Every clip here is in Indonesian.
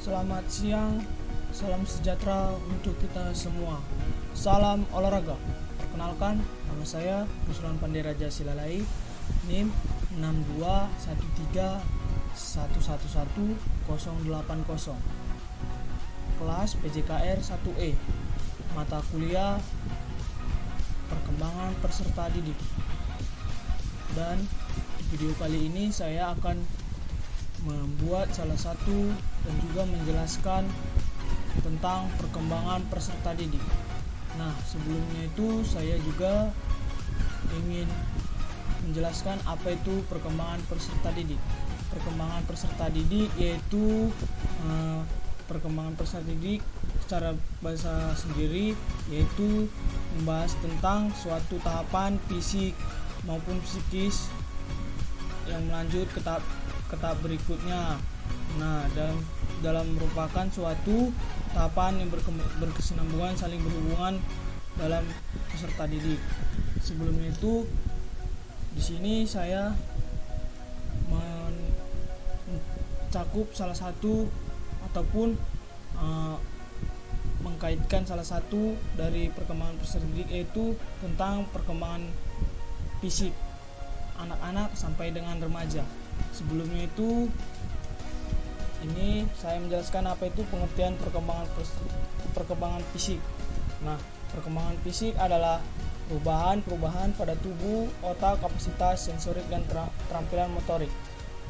Selamat siang, salam sejahtera untuk kita semua. Salam olahraga. Perkenalkan, nama saya Ruslan Panderaja Silalai, NIM 62131111080, kelas PJKR 1E, mata kuliah perkembangan peserta didik. Dan di video kali ini saya akan membuat salah satu dan juga menjelaskan tentang perkembangan peserta didik. Nah, sebelumnya itu saya juga ingin menjelaskan apa itu perkembangan peserta didik. Perkembangan peserta didik yaitu perkembangan peserta didik secara bahasa sendiri yaitu membahas tentang suatu tahapan fisik maupun psikis yang melanjut ke tahap berikutnya. Nah, dalam merupakan suatu tahapan yang berkesinambungan, saling berhubungan dalam peserta didik. Sebelumnya itu, di sini saya mencakup salah satu ataupun mengkaitkan salah satu dari perkembangan peserta didik, yaitu tentang perkembangan fisik anak-anak sampai dengan remaja. Sebelumnya itu, ini saya menjelaskan apa itu pengertian perkembangan fisik. Nah, perkembangan fisik adalah perubahan pada tubuh, otak, kapasitas sensorik dan keterampilan motorik.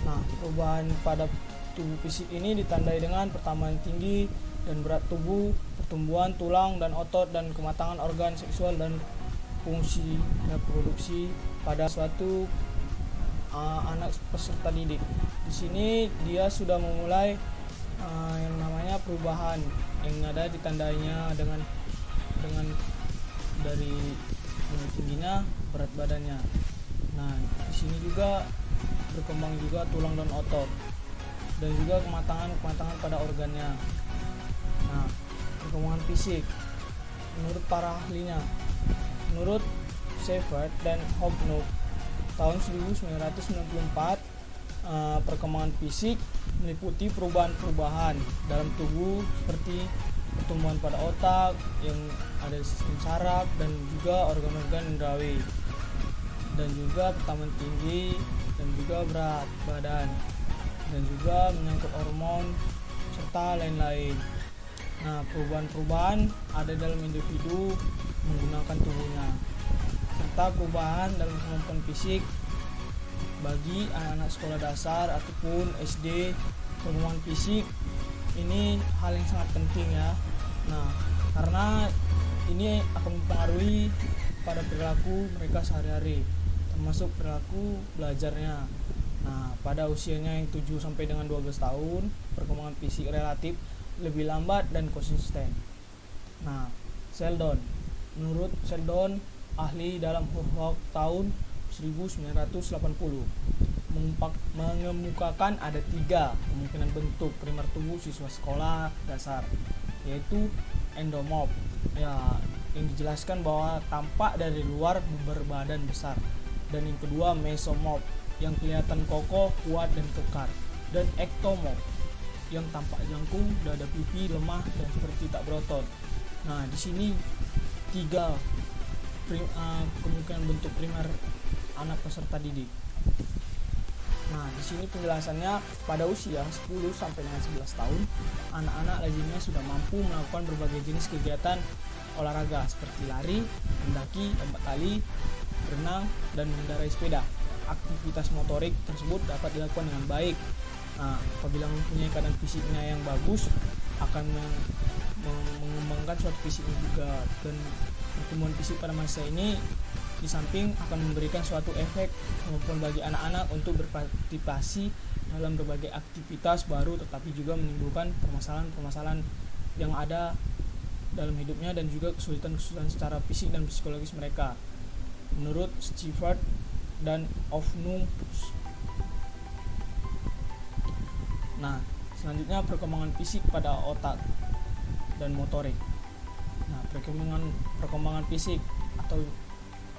Nah, perubahan pada tubuh fisik ini ditandai dengan pertambahan tinggi dan berat tubuh, pertumbuhan tulang dan otot, dan kematangan organ seksual dan fungsi reproduksi pada suatu anak peserta didik. Di sini dia sudah memulai yang namanya perubahan yang ada ditandainya dengan dari tingginya, berat badannya. Nah, di sini juga berkembang juga tulang dan otot dan juga kematangan pada organnya. Nah, perkembangan fisik menurut para ahlinya, menurut Seifert dan Hobnow tahun 1994, perkembangan fisik meliputi perubahan-perubahan dalam tubuh seperti pertumbuhan pada otak yang ada di sistem saraf dan juga organ-organ indrawi, dan juga pertambahan tinggi dan juga berat badan, dan juga menyangkut hormon serta lain-lain. Nah, perubahan-perubahan ada dalam individu menggunakan tubuhnya, serta perubahan dalam kemampuan fisik bagi anak-anak sekolah dasar ataupun SD. Perkembangan fisik ini hal yang sangat penting ya. Nah, karena ini akan mempengaruhi pada perilaku mereka sehari-hari, termasuk perilaku belajarnya. Nah, pada usianya yang 7 sampai dengan 12 tahun, perkembangan fisik relatif lebih lambat dan konsisten. Nah, Sheldon, menurut Sheldon, ahli dalam Hurhok tahun 1980, mengemukakan ada 3 kemungkinan bentuk primer tubuh siswa sekolah dasar, yaitu endomorf ya, yang dijelaskan bahwa tampak dari luar berbadan besar, dan yang kedua mesomorf yang kelihatan kokoh, kuat dan kekar, dan ektomorf yang tampak jangkung, dada pipi lemah dan seperti tak berotot. Nah, di sini 3 kemungkinan bentuk primer anak peserta didik. Nah, di sini penjelasannya, pada usia 10 sampai dengan 11 tahun, anak-anak lazimnya sudah mampu melakukan berbagai jenis kegiatan olahraga seperti lari, mendaki, lompat tali, berenang, dan mengendarai sepeda. Aktivitas motorik tersebut dapat dilakukan dengan baik. Nah, apabila mempunyai keadaan fisiknya yang bagus, akan mengembangkan suatu fisiknya juga. Dan pertumbuhan fisik pada masa ini di samping akan memberikan suatu efek maupun bagi anak-anak untuk berpartisipasi dalam berbagai aktivitas baru, tetapi juga menimbulkan permasalahan-permasalahan yang ada dalam hidupnya dan juga kesulitan-kesulitan secara fisik dan psikologis mereka, menurut Seifert dan Hobnow. Nah, selanjutnya perkembangan fisik pada otak dan motorik. Nah, perkembangan fisik atau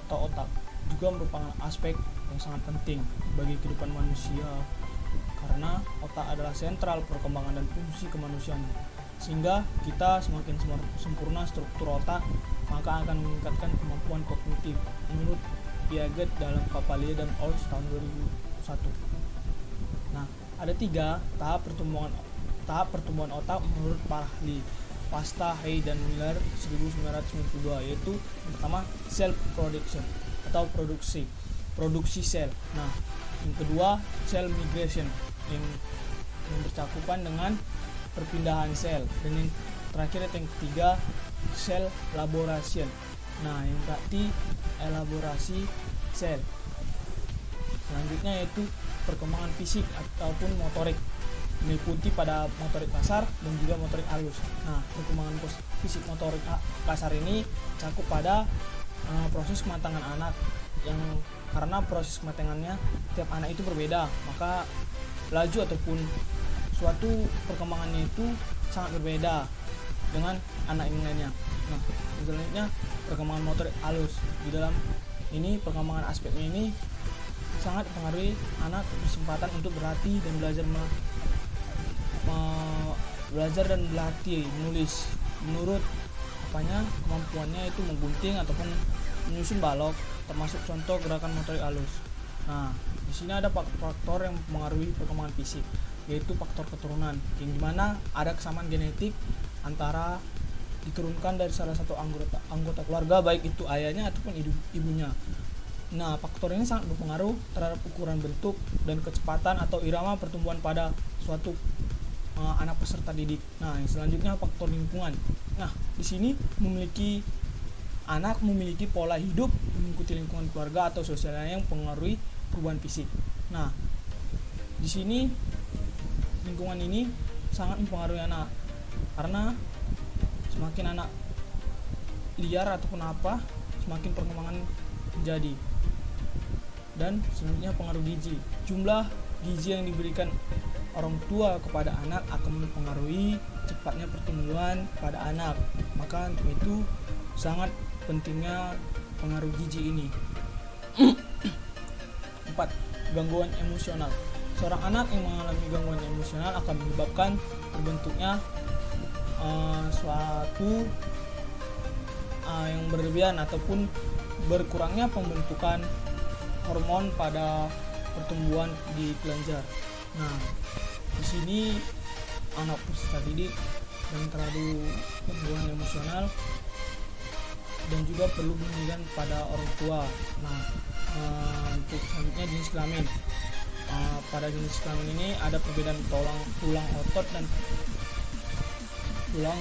otak juga merupakan aspek yang sangat penting bagi kehidupan manusia, karena otak adalah sentral perkembangan dan fungsi kemanusiaan. Sehingga kita semakin sempurna struktur otak, maka akan meningkatkan kemampuan kognitif menurut Piaget dalam Papalia dan Olds tahun 2001. Nah, ada 3 tahap pertumbuhan otak menurut para ahli Pasta, Hay, dan Miller 1992, yaitu yang pertama cell production atau produksi sel. Nah, yang kedua cell migration yang bercakupan dengan perpindahan sel, dan yang terakhir yang ketiga cell elaboration. Nah, yang berarti elaborasi sel. Selanjutnya yaitu perkembangan fisik ataupun motorik, meliputi pada motorik kasar dan juga motorik halus. Nah, perkembangan fisik motorik kasar ini cakup pada proses kematangan anak, yang karena proses kematangannya tiap anak itu berbeda, maka laju ataupun suatu perkembangannya itu sangat berbeda dengan anak yang lainnya. Nah, selanjutnya perkembangan motorik halus. Di dalam ini perkembangan aspeknya ini sangat mempengaruhi anak kesempatan untuk berlatih dan belajar dan berlatih menulis menurut kemampuannya itu menggunting ataupun menyusun balok, termasuk contoh gerakan motorik halus. Nah, di sini ada faktor yang mempengaruhi perkembangan fisik, yaitu faktor keturunan, yang dimana ada kesamaan genetik antara diturunkan dari salah satu anggota keluarga, baik itu ayahnya ataupun ibunya. Nah, faktor ini sangat berpengaruh terhadap ukuran bentuk dan kecepatan atau irama pertumbuhan pada suatu anak peserta didik. Nah, yang selanjutnya faktor lingkungan. Nah, di sini anak memiliki pola hidup mengikuti lingkungan keluarga atau sosialnya yang mempengaruhi perubahan fisik. Nah, di sini lingkungan ini sangat mempengaruhi anak, karena semakin anak liar ataupun apa, semakin perkembangan terjadi. Dan selanjutnya pengaruh gizi. Jumlah gizi yang diberikan orang tua kepada anak akan mempengaruhi cepatnya pertumbuhan pada anak. Maka untuk itu sangat pentingnya pengaruh gizi ini. 4. Gangguan emosional. Seorang anak yang mengalami gangguan emosional akan menyebabkan terbentuknya suatu yang berlebihan ataupun berkurangnya pembentukan hormon pada pertumbuhan di kelenjar. Nah, di sini anak peserta didik dan terlalu gangguan emosional dan juga perlu bimbingan pada orang tua. Nah, untuk selanjutnya jenis kelamin. Pada jenis kelamin ini ada perbedaan tulang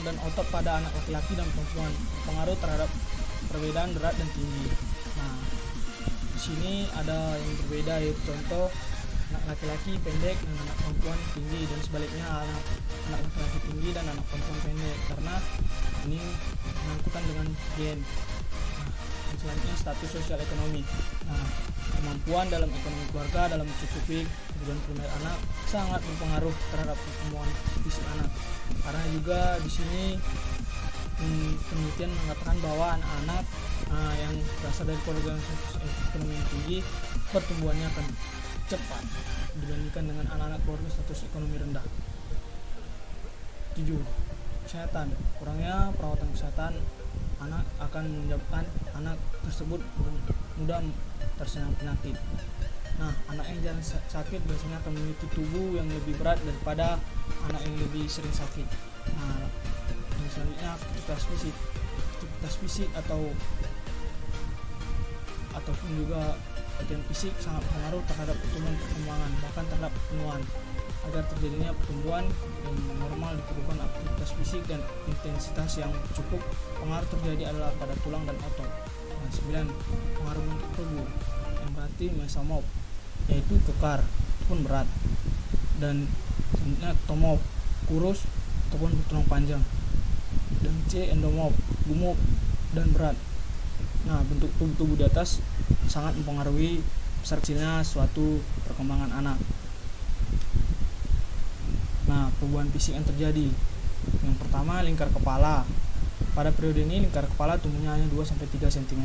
dan otot pada anak laki-laki dan perempuan, berpengaruh terhadap perbedaan berat dan tinggi. Nah, di sini ada yang berbeda, yaitu contoh anak laki-laki pendek dan anak perempuan tinggi, dan sebaliknya anak laki-laki tinggi dan anak perempuan pendek, karena ini menyangkutkan dengan gen. Nah, selanjutnya status sosial ekonomi. Nah, kemampuan dalam ekonomi keluarga dalam mencukupi kebutuhan primer anak sangat berpengaruh terhadap pertumbuhan fisik anak. Karena juga di sini penelitian mengatakan bahwa anak-anak yang berasal dari keluarga yang status ekonomi yang tinggi, pertumbuhannya akan cepat dibandingkan dengan anak-anak keluarga status ekonomi rendah. 7. Kesehatan. Kurangnya perawatan kesehatan anak akan menyebabkan anak tersebut mudah terserang penyakit. Nah, anak yang jarang sakit biasanya akan memiliki tubuh yang lebih berat daripada anak yang lebih sering sakit. Nah, yang selanjutnya aktivitas fisik ataupun juga latihan fisik sangat berpengaruh terhadap perkembangan, bahkan terhadap pertumbuhan. Agar terjadinya pertumbuhan yang normal diperlukan aktivitas fisik dan intensitas yang cukup. Pengaruh terjadi adalah pada tulang dan otot. Nah, 9. Pengaruh bentuk tubuh, yang berarti mesomorf, yaitu kekar ataupun berat, dan selanjutnya ektomorf, kurus ataupun bertulang panjang, dan C. endomorf, gemuk dan berat. Nah, bentuk tubuh di atas sangat mempengaruhi besar kecilnya suatu perkembangan anak. Nah, perubahan fisik yang terjadi. Yang pertama, lingkar kepala. Pada periode ini lingkar kepala tumbuhnya hanya 2-3 cm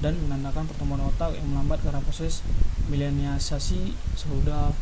dan menandakan pertumbuhan otak yang melambat karena proses milenialisasi sudah